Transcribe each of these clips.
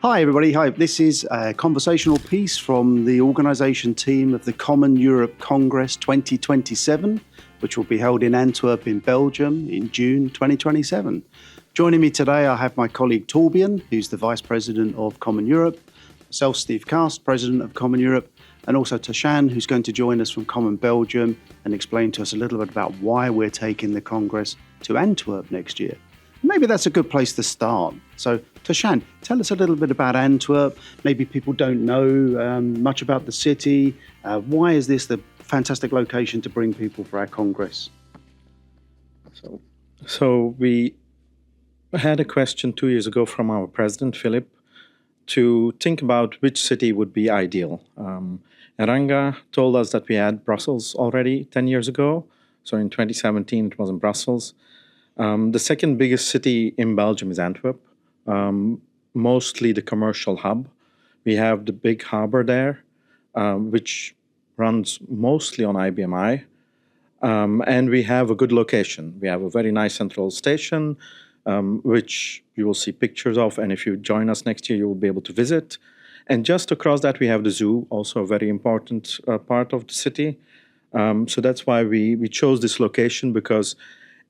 Hi, everybody. Hi, this is a conversational piece from the organisation team of the Common Europe Congress 2027, which will be held in Antwerp in Belgium in June 2027. Joining me today, I have my colleague Torbjörn, who's the Vice President of Common Europe, myself, Steve Cast, President of Common Europe, and also Tashan, who's going to join us from Common Belgium and explain to us a little bit about why we're taking the Congress to Antwerp next year. Maybe that's a good place to start. So, Tashan, tell us a little bit about Antwerp. Maybe people don't know much about the city. Why is this the fantastic location to bring people for our Congress? So we had a question 2 years ago from our president, Philip, to think about which city would be ideal. Eranga told us that we had Brussels already 10 years ago. So in 2017, it was in Brussels. The second biggest city in Belgium is Antwerp, mostly the commercial hub. We have the big harbor there, which runs mostly on IBMI. And we have a good location. We have a very nice central station, which you will see pictures of. And if you join us next year, you will be able to visit. And just across that, we have the zoo, also a very important part of the city. So that's why we chose this location, because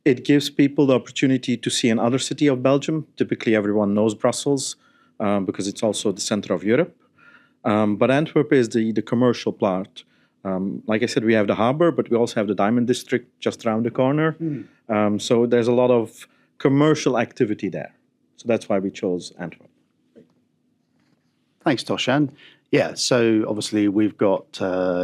it gives people the opportunity to see another city of Belgium. Typically, everyone knows Brussels because it's also the center of Europe. But Antwerp is the commercial part. Like I said, we have the harbor, but we also have the Diamond District just around the corner. So there's a lot of commercial activity there. So that's why we chose Antwerp. Thanks, Toshan. Yeah, so obviously we've got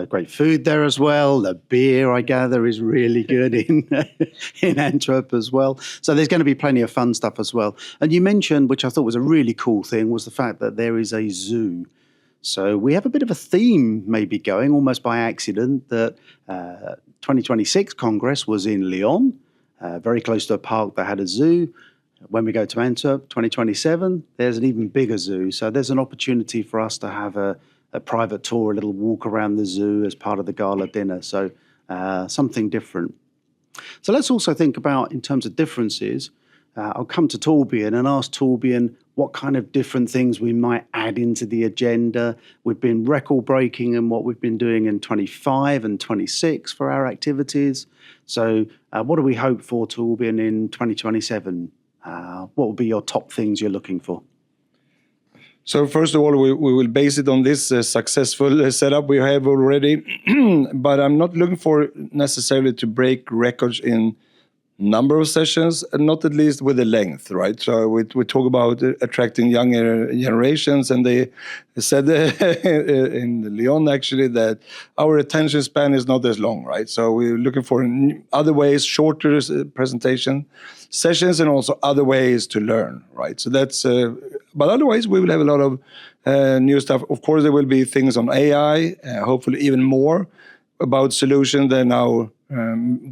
great food there as well. The beer, I gather, is really good in Antwerp as well. So there's going to be plenty of fun stuff as well. And you mentioned, which I thought was a really cool thing, was the fact that there is a zoo. So we have a bit of a theme maybe going, almost by accident, that 2026 Congress was in Lyon, very close to a park that had a zoo. When we go to Antwerp 2027, there's an even bigger zoo. So there's an opportunity for us to have a private tour, a little walk around the zoo as part of the gala dinner. So something different. So let's also think about, in terms of differences, I'll come to Torbjörn and ask Torbjörn what kind of different things we might add into the agenda. We've been record-breaking in what we've been doing in 25 and 26 for our activities. So what do we hope for, Torbjörn, in 2027? What will be your top things you're looking for? So first of all, we will base it on this successful setup we have already. But I'm not looking for necessarily to break records in number of sessions, and not at least with the length, right? So we talk about attracting younger generations, and they said in Lyon actually that our attention span is not as long, right? So we're looking for other ways, shorter presentation sessions, and also other ways to learn, right? So that's, but otherwise we will have a lot of new stuff. Of course, there will be things on AI, hopefully even more about solutions that now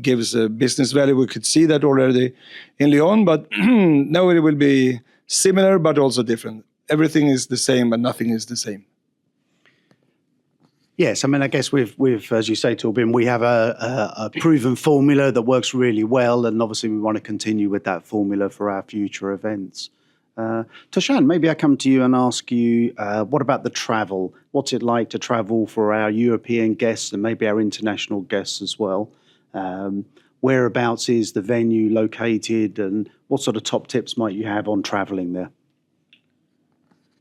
gives a business value. We could see that already in Lyon, but now it will be similar but also different. Everything is the same, but nothing is the same. Yes, I mean, I guess we've as you say, Torbjörn, we have a proven formula that works really well, and obviously we want to continue with that formula for our future events. Tashan, maybe I come to you and ask you, what about the travel? What's it like to travel for our European guests and maybe our international guests as well? Whereabouts is the venue located, and what sort of top tips might you have on traveling there?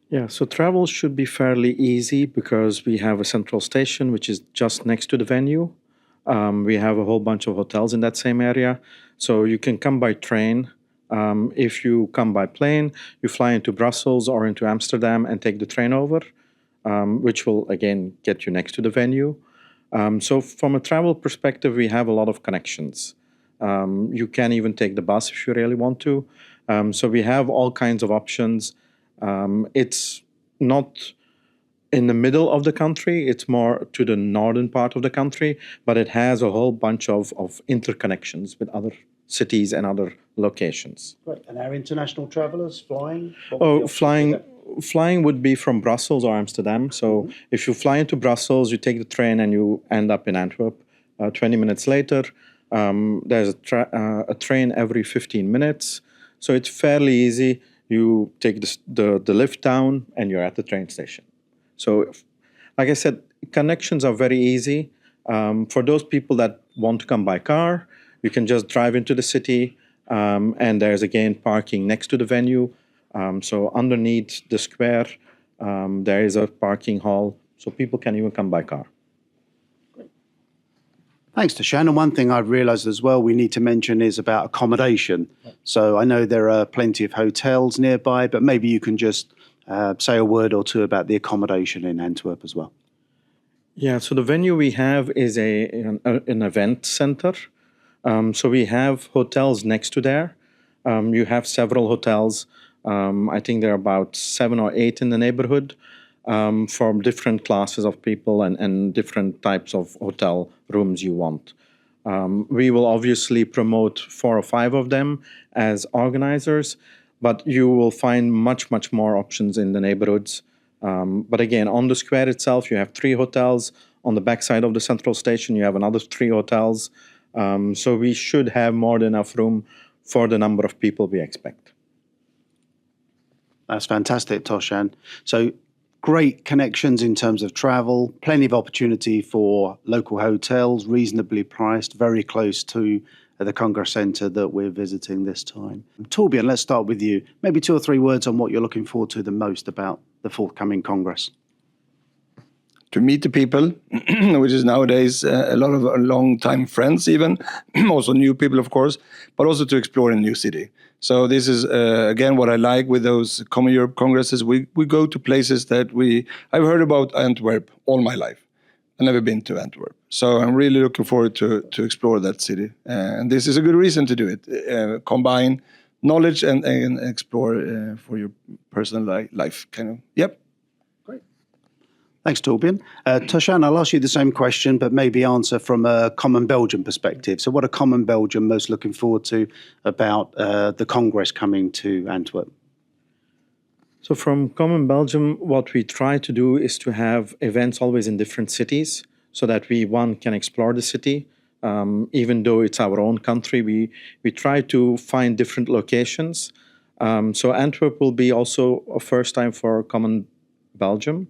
Yeah, so travel should be fairly easy because we have a central station which is just next to the venue. We have a whole bunch of hotels in that same area. So you can come by train. If you come by plane, you fly into Brussels or into Amsterdam and take the train over, which will, again, get you next to the venue. So from a travel perspective, we have a lot of connections. You can even take the bus if you really want to. So we have all kinds of options. It's not in the middle of the country. It's more to the northern part of the country, but it has a whole bunch of interconnections with other cities and other locations. Great. And our international travelers flying? Flying would be from Brussels or Amsterdam. So if you fly into Brussels, you take the train and you end up in Antwerp. 20 minutes later, there's a train every 15 minutes. So it's fairly easy. You take the lift down, and you're at the train station. So, like I said, connections are very easy. For those people that want to come by car, you can just drive into the city, and there's again parking next to the venue. So underneath the square, there is a parking hall, so people can even come by car. Thanks, Toshan. And one thing I've realised as well we need to mention is about accommodation. So I know there are plenty of hotels nearby, but maybe you can just say a word or two about the accommodation in Antwerp as well. Yeah, so the venue we have is an event center. So we have hotels next to there. You have several hotels. I think there are about 7 or 8 in the neighborhood. For different classes of people and different types of hotel rooms you want. We will obviously promote 4 or 5 of them as organizers, but you will find much, much more options in the neighborhoods. But again, on the square itself, you have 3 hotels. On the backside of the central station, you have another 3 hotels. So we should have more than enough room for the number of people we expect. That's fantastic, Toshan. So great connections in terms of travel, plenty of opportunity for local hotels, reasonably priced, very close to the Congress Centre that we're visiting this time. Torbjørn, let's start with you. Maybe 2 or 3 words on what you're looking forward to the most about the forthcoming Congress. To meet the people, which is nowadays a lot of long-time friends even, also new people, of course, but also to explore a new city. So this is, again, what I like with those Common Europe Congresses. We go to places that I've heard about Antwerp all my life. I've never been to Antwerp. So I'm really looking forward to explore that city. And this is a good reason to do it. Combine knowledge and explore for your personal life, kind of. Yep. Thanks, Torbjørn. Toshan, I'll ask you the same question, but maybe answer from a Common Belgium perspective. So what are Common Belgium most looking forward to about the Congress coming to Antwerp? So from Common Belgium, what we try to do is to have events always in different cities so that we, one, can explore the city. Even though it's our own country, we try to find different locations. So Antwerp will be also a first time for Common Belgium.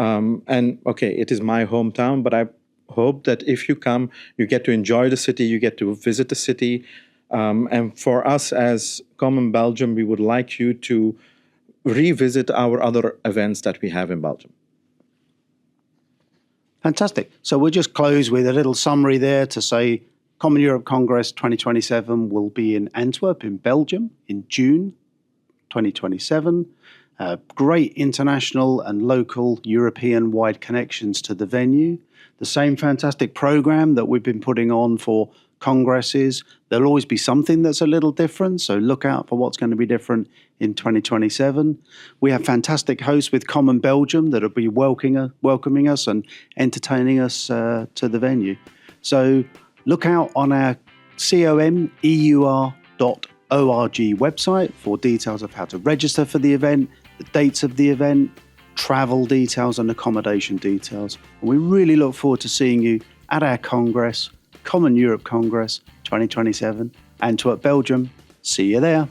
And okay, it is my hometown, but I hope that if you come, you get to enjoy the city, you get to visit the city. And for us as Common Belgium, we would like you to revisit our other events that we have in Belgium. Fantastic. So we'll just close with a little summary there to say Common Europe Congress 2027 will be in Antwerp in Belgium in June 2027. Great international and local European-wide connections to the venue. The same fantastic program that we've been putting on for congresses. There'll always be something that's a little different, so look out for what's going to be different in 2027. We have fantastic hosts with Common Belgium that will be welcoming us and entertaining us to the venue. So look out on our comeur.org website for details of how to register for the event, the dates of the event, travel details and accommodation details. And we really look forward to seeing you at our Congress, Common Europe Congress 2027, Antwerp, Belgium. See you there.